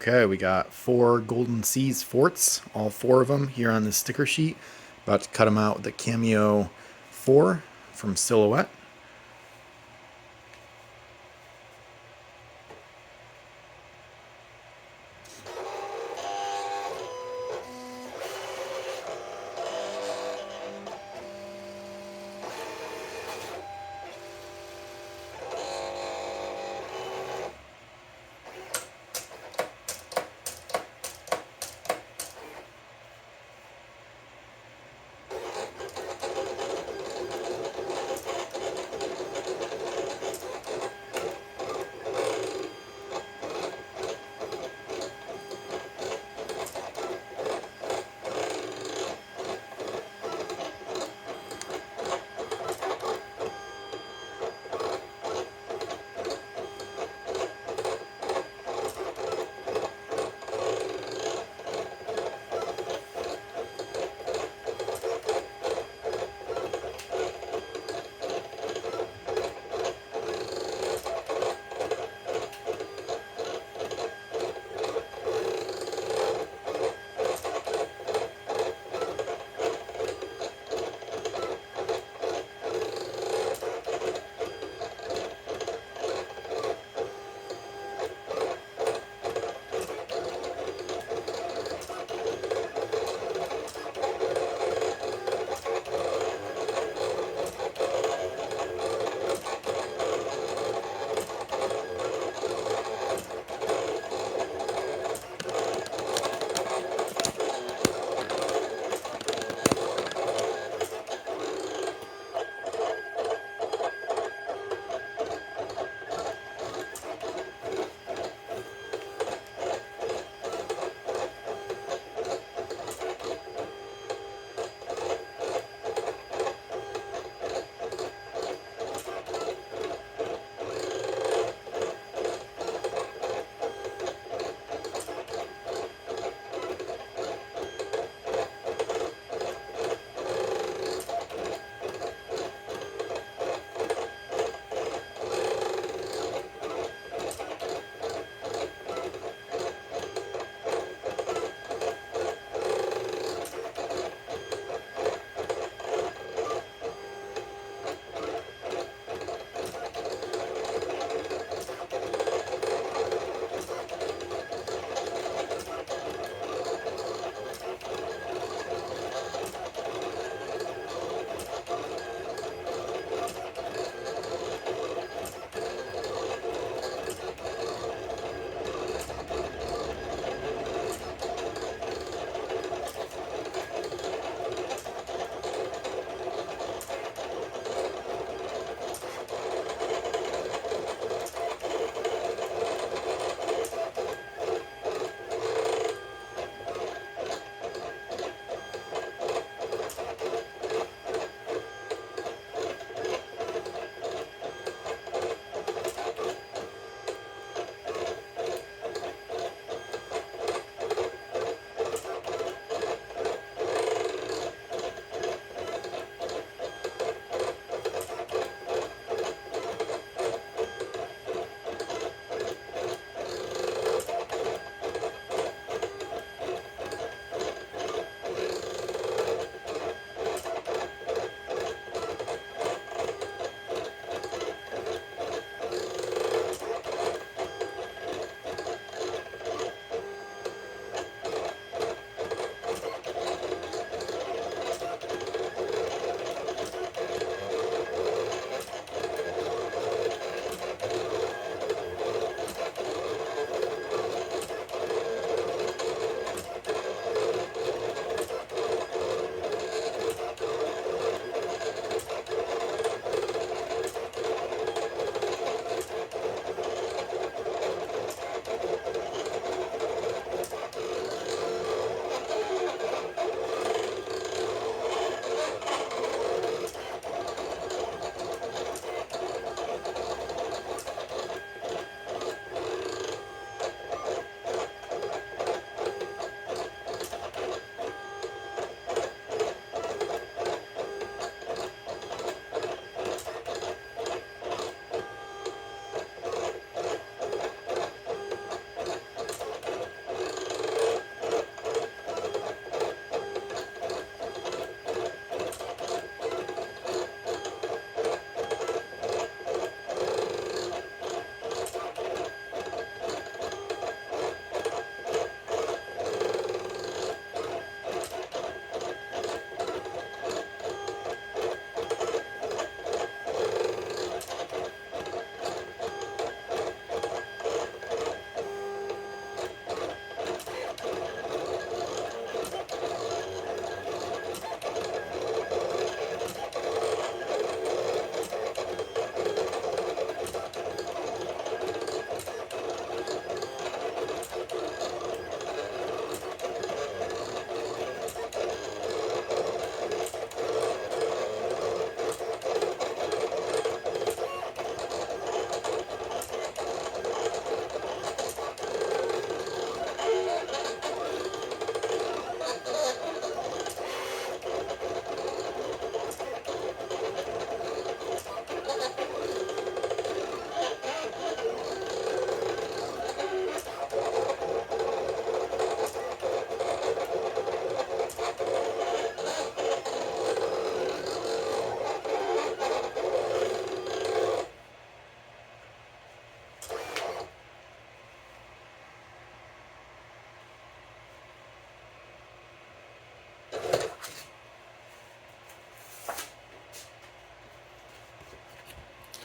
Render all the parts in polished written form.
Okay, we got 4 Golden Seas forts, all 4 of them here on this sticker sheet. About to cut them out with the Cameo 4 from Silhouette.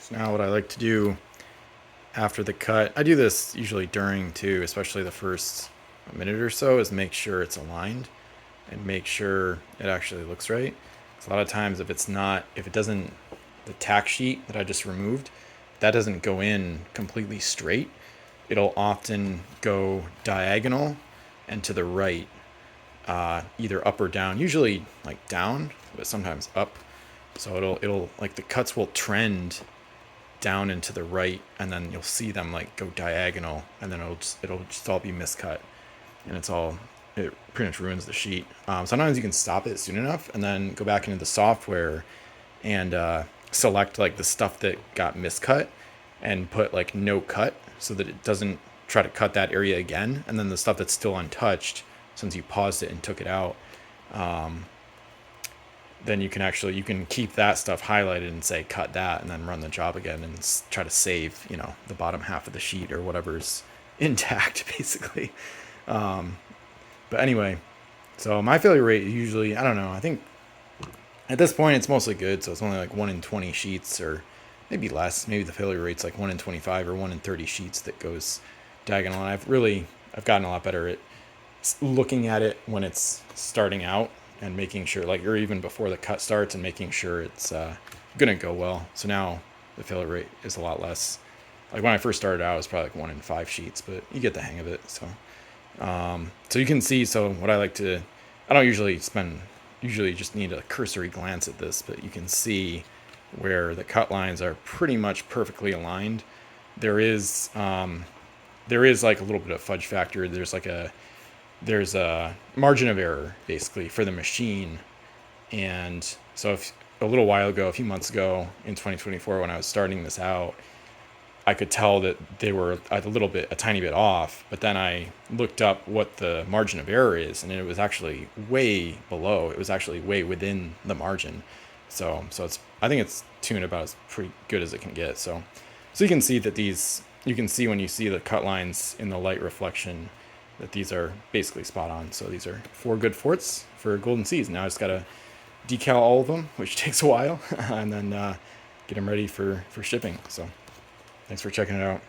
So now what I like to do after the cut, I do this usually during too, especially the first minute or so, is make sure it's aligned and make sure it actually looks right. A lot of times if it doesn't, the tack sheet that I just removed, that doesn't go in completely straight. It'll often go diagonal and to the right, either up or down, usually like down, but sometimes up. So it'll like the cuts will trend down and to the right, and then you'll see them like go diagonal, and then it'll just all be miscut, and it pretty much ruins the sheet. Sometimes you can stop it soon enough and then go back into the software and select like the stuff that got miscut and put like no cut so that it doesn't try to cut that area again. And then the stuff that's still untouched, since you paused it and took it out, then you can keep that stuff highlighted and say cut that, and then run the job again and try to save the bottom half of the sheet or whatever's intact basically. But anyway, so my failure rate usually, I don't know, I think at this point it's mostly good, so it's only like 1 in 20 sheets, or maybe less. Maybe the failure rate's like 1 in 25 or 1 in 30 sheets that goes diagonal. And I've gotten a lot better at looking at it when it's starting out and making sure, like, or even before the cut starts, and making sure it's gonna go well. So now the failure rate is a lot less. Like when I first started out, it was probably like 1 in 5 sheets, but you get the hang of it. So you can see, so what I don't usually just need a cursory glance at this, but you can see where the cut lines are pretty much perfectly aligned. There is like a little bit of fudge factor. There's a margin of error basically for the machine. And so if a little while ago, a few months ago in 2024, when I was starting this out, I could tell that they were a tiny bit off, but then I looked up what the margin of error is, and it was actually way below. It was actually way within the margin. So I think it's tuned about as pretty good as it can get. So you can see that you can see when you see the cut lines in the light reflection that these are basically spot on. So these are 4 good forts for Golden Seas. Now I just got to decal all of them, which takes a while, and then get them ready for shipping. So thanks for checking it out.